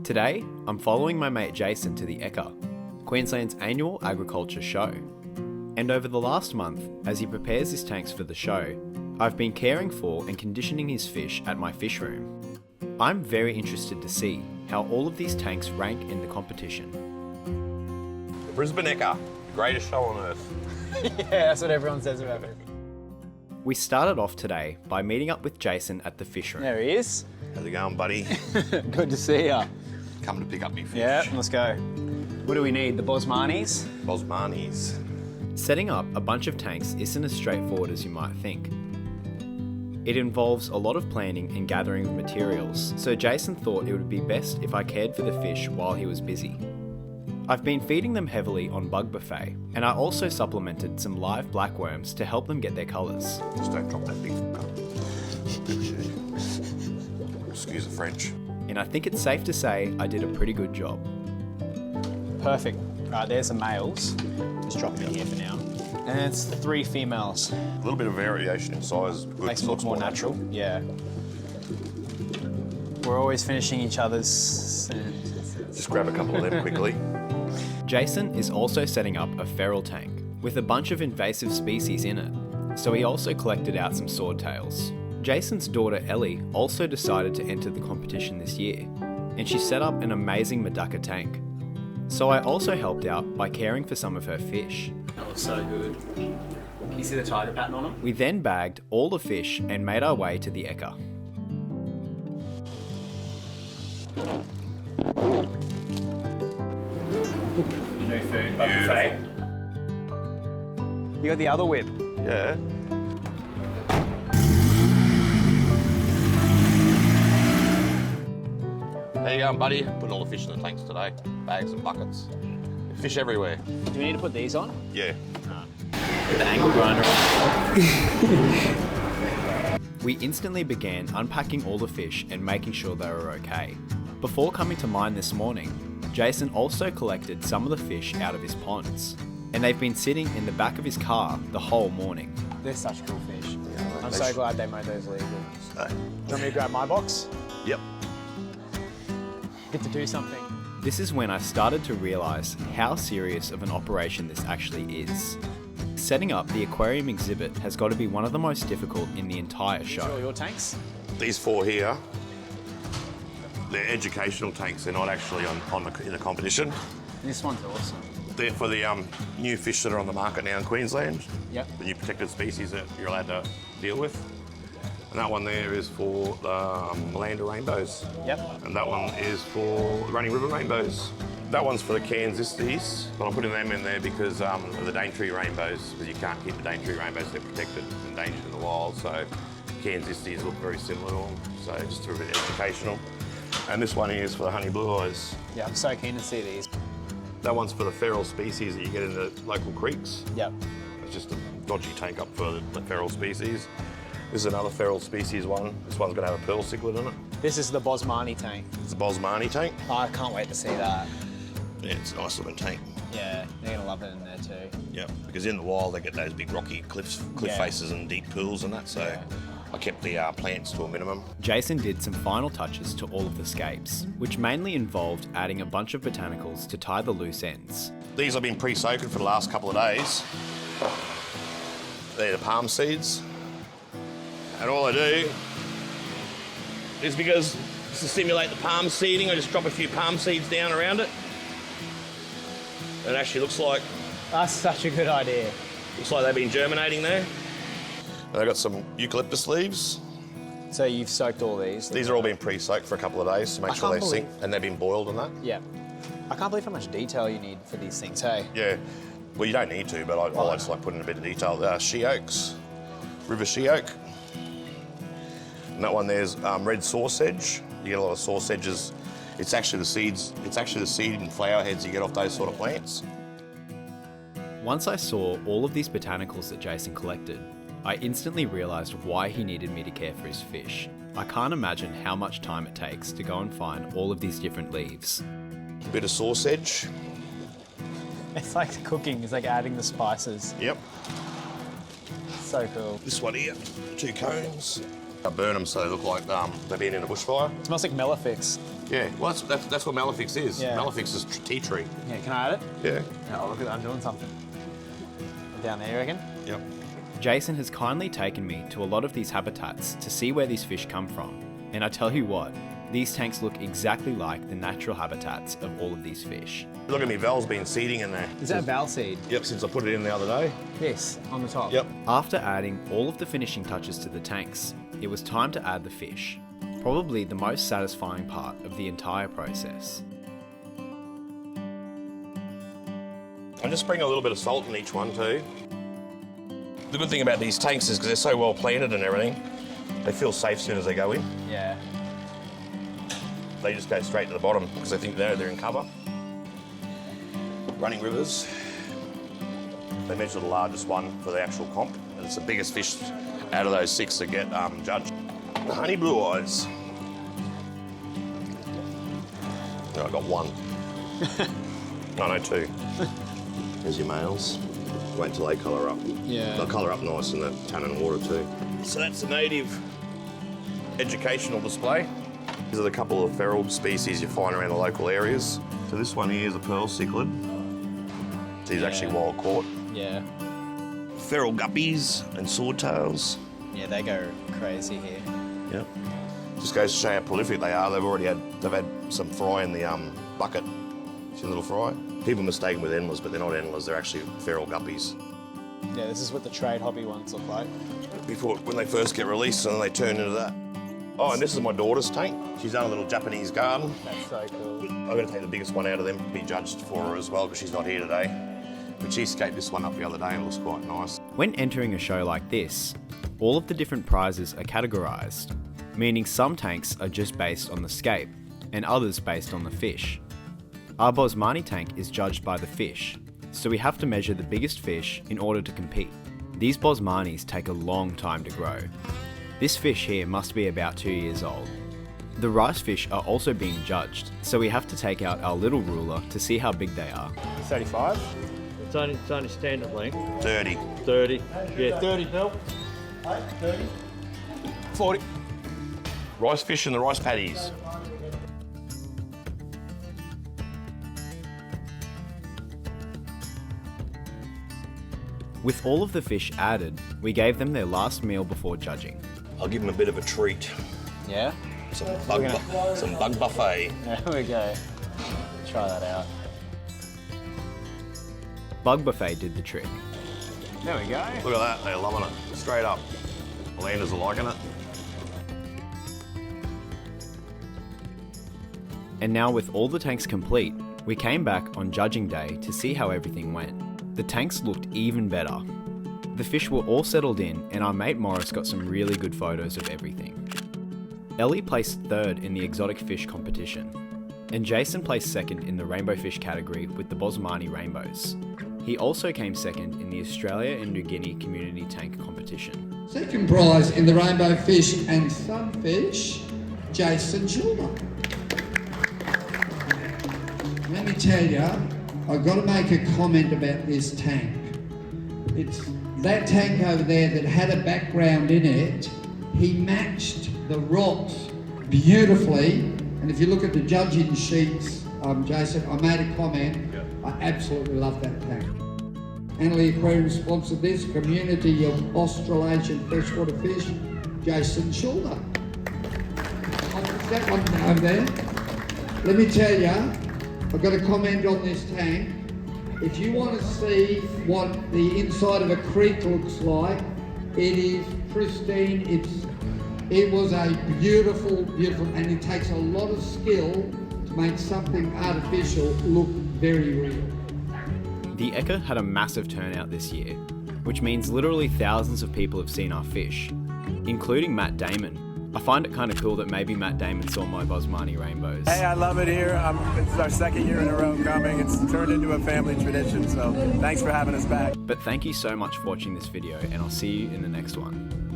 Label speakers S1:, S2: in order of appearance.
S1: Today, I'm following my mate Jason to the Ekka, Queensland's annual agriculture show. And over the last month, as he prepares his tanks for the show, I've been caring for and conditioning his fish at my fish room. I'm very interested to see how all of these tanks rank in the competition.
S2: The Brisbane Ekka, the greatest show on earth.
S3: Yeah, that's what everyone says about it.
S1: We started off today by meeting up with Jason at the fish room.
S3: There he is.
S2: How's it going, buddy?
S3: Good to see ya.
S2: Coming to pick up me fish.
S3: Yeah, let's go. What do we need? The Bosmanis?
S2: Bosmanis.
S1: Setting up a bunch of tanks isn't as straightforward as you might think. It involves a lot of planning and gathering of materials, so Jason thought it would be best if I cared for the fish while he was busy. I've been feeding them heavily on bug buffet, and I also supplemented some live blackworms to help them get their colours.
S2: Just don't drop that big f***er. Excuse the French.
S1: And I think it's safe to say I did a pretty good job.
S3: Perfect. Right, there's the males. Just dropping it here for now. And it's 3 females.
S2: A little bit of variation in size. Good.
S3: Makes it look more natural. Yeah. We're always finishing each other's.
S2: Just grab a couple of them quickly.
S1: Jason is also setting up a feral tank with a bunch of invasive species in it, so he also collected out some swordtails. Jason's daughter Ellie also decided to enter the competition this year, and she set up an amazing Medaka tank. So I also helped out by caring for some of her fish.
S3: That looks so good. Can you see the tiger pattern on them?
S1: We then bagged all the fish and made our way to the Ekka.
S3: No food, but buffet. You got the other whip.
S2: Yeah. How you going, buddy? Putting all the fish in the tanks today. Bags and buckets. Fish everywhere.
S3: Do we need to put these on?
S2: Yeah.
S3: With the angle grinder on.
S1: We instantly began unpacking all the fish and making sure they were okay. Before coming to mine this morning, Jason also collected some of the fish out of his ponds, and they've been sitting in the back of his car the whole morning.
S3: They're such cool fish. I'm so glad they made those legal.
S2: So,
S3: Do you want me to grab my box?
S2: yep.
S3: Get to do something.
S1: This is when I started to realise how serious of an operation this actually is. Setting up the aquarium exhibit has got to be one of the most difficult in the entire
S3: These are all
S1: show.
S3: your tanks?
S2: These 4 here, they're educational tanks. They're not actually in a competition.
S3: This one's awesome.
S2: They're for the new fish that are on the market now in Queensland.
S3: Yep.
S2: The new protected species that you're allowed to deal with. And that one there is for the Malanda rainbows.
S3: Yep.
S2: And that one is for the Running River rainbows. That one's for the Kansistes, but I'm putting them in there because of the Daintree rainbows, because you can't keep the Daintree rainbows, they're protected and endangered in the wild, so Kansistes look very similar to them, so just a bit educational. And this one here is for the honey blue eyes.
S3: Yeah, I'm so keen to see these.
S2: That one's for the feral species that you get in the local creeks.
S3: Yep.
S2: It's just a dodgy tank up for the feral species. This is another feral species one. This one's gonna have a pearl cichlid in it.
S3: This is the Bosmani tank.
S2: It's a Bosmani tank.
S3: Oh, I can't wait to see that.
S2: Yeah, it's a nice looking tank.
S3: Yeah, they're gonna love it in there too.
S2: Yeah, because in the wild they get those big rocky cliff
S3: Yeah.
S2: faces and deep pools and that, so I kept the plants to a minimum.
S1: Jason did some final touches to all of the scapes, which mainly involved adding a bunch of botanicals to tie the loose ends.
S2: These have been pre-soaking for the last couple of days. They're the palm seeds. And all I do is because to stimulate the palm seeding, I just drop a few palm seeds down around it. It actually looks like
S3: That's such a good idea.
S2: they've been germinating there. And I've got some eucalyptus leaves.
S3: So you've soaked all these?
S2: These are all been pre-soaked for a couple of days to make
S3: I
S2: sure they
S3: can't
S2: sink, and they've been boiled and that.
S3: Yeah. I can't believe how much detail you need for these things, hey?
S2: Yeah, well you don't need to, but I just like putting a bit of detail. She oaks, river she oak. And that one there's red sausage. You get a lot of sausages. It's actually the seeds. It's actually the seed and flower heads you get off those sort of plants.
S1: Once I saw all of these botanicals that Jason collected, I instantly realised why he needed me to care for his fish. I can't imagine how much time it takes to go and find all of these different leaves.
S2: A bit of sausage.
S3: It's like cooking, it's like adding the spices.
S2: Yep.
S3: So cool.
S2: This one here, 2 cones. I burn them so they look like they've been in a bushfire.
S3: It smells like Melafix.
S2: Yeah, well, that's what Melafix is.
S3: Yeah.
S2: Melafix is tea tree.
S3: Yeah, can I add it?
S2: Yeah.
S3: Oh, look at that, I'm doing something. Down there, you reckon?
S2: Yep.
S1: Jason has kindly taken me to a lot of these habitats to see where these fish come from. And I tell you what, these tanks look exactly like the natural habitats of all of these fish.
S2: Look at me, Val's been seeding in there.
S3: Is that val seed?
S2: Yep, since I put it in the other day.
S3: This, on the top?
S2: Yep.
S1: After adding all of the finishing touches to the tanks, it was time to add the fish. Probably the most satisfying part of the entire process.
S2: I'm just sprinkling a little bit of salt in each one too. The good thing about these tanks is because they're so well planted and everything, they feel safe as soon as they go in.
S3: Yeah.
S2: They just go straight to the bottom because they think they're in cover. Running rivers. They measure the largest one for the actual comp, and it's the biggest fish out of those 6 that get judged. The honey blue eyes. No, I got 1. No, 2. There's your males. Wait until they colour up.
S3: Yeah.
S2: They'll colour up nice in the tannin water too. So that's the native educational display. These are the couple of feral species you find around the local areas. So this one here is a pearl cichlid. These are actually wild caught.
S3: Yeah.
S2: Feral guppies and swordtails.
S3: Yeah, they go crazy here.
S2: Yep. Just goes to show how prolific they are. They've had some fry in the bucket. See the little fry? People mistake them with endlers, but they're not endlers. They're actually feral guppies.
S3: Yeah, this is what the trade hobby ones look like.
S2: When they first get released, and then they turn into that. Oh, and this is my daughter's tank. She's done a little Japanese garden.
S3: That's so cool.
S2: I'm going to take the biggest one out of them to be judged for her as well, because she's not here today. But she escaped this one up the other day and it looks quite nice.
S1: When entering a show like this, all of the different prizes are categorised, meaning some tanks are just based on the scape, and others based on the fish. Our Bosmani tank is judged by the fish, so we have to measure the biggest fish in order to compete. These Bosmanis take a long time to grow. This fish here must be about 2 years old. The rice fish are also being judged, so we have to take out our little ruler to see how big they are.
S3: 35?
S4: It's only standard length.
S2: 30.
S4: 30. Yeah, 30, Bill. 30.
S3: 40.
S2: Rice fish and the rice paddies.
S1: With all of the fish added, we gave them their last meal before judging.
S2: I'll give them a bit of a treat.
S3: Yeah?
S2: Some bug buffet.
S3: There we go. Try that out.
S1: Bug buffet did the trick.
S3: There we go.
S2: Look at that, they're loving it. Straight up. The landers are liking it.
S1: And now with all the tanks complete, we came back on judging day to see how everything went. The tanks looked even better. The fish were all settled in and our mate Morris got some really good photos of everything. Ellie placed 3rd in the exotic fish competition, and Jason placed 2nd in the rainbow fish category with the Bosmani rainbows. He also came 2nd in the Australia and New Guinea community tank competition.
S5: Second prize in the rainbow fish and sunfish, Jason Schulder. Let me tell you, I've got to make a comment about this tank. It's that tank over there that had a background in it. He matched the rocks beautifully, and if you look at the judging sheets, Jason, I made a comment. I absolutely love that tank. Annalee Aquarium sponsored this, community of Australasian freshwater fish, Jason Schulder. That one over there. Let me tell you, I've got a comment on this tank. If you want to see what the inside of a creek looks like, it is pristine. It was a beautiful, and it takes a lot of skill to make something artificial look very real.
S1: The Ekka had a massive turnout this year, which means literally thousands of people have seen our fish, including Matt Damon. I find it kind of cool that maybe Matt Damon saw my Bosmani rainbows.
S6: Hey, I love it here. It's our 2nd year in a row coming. It's turned into a family tradition, so thanks for having us back.
S1: But thank you so much for watching this video, and I'll see you in the next one.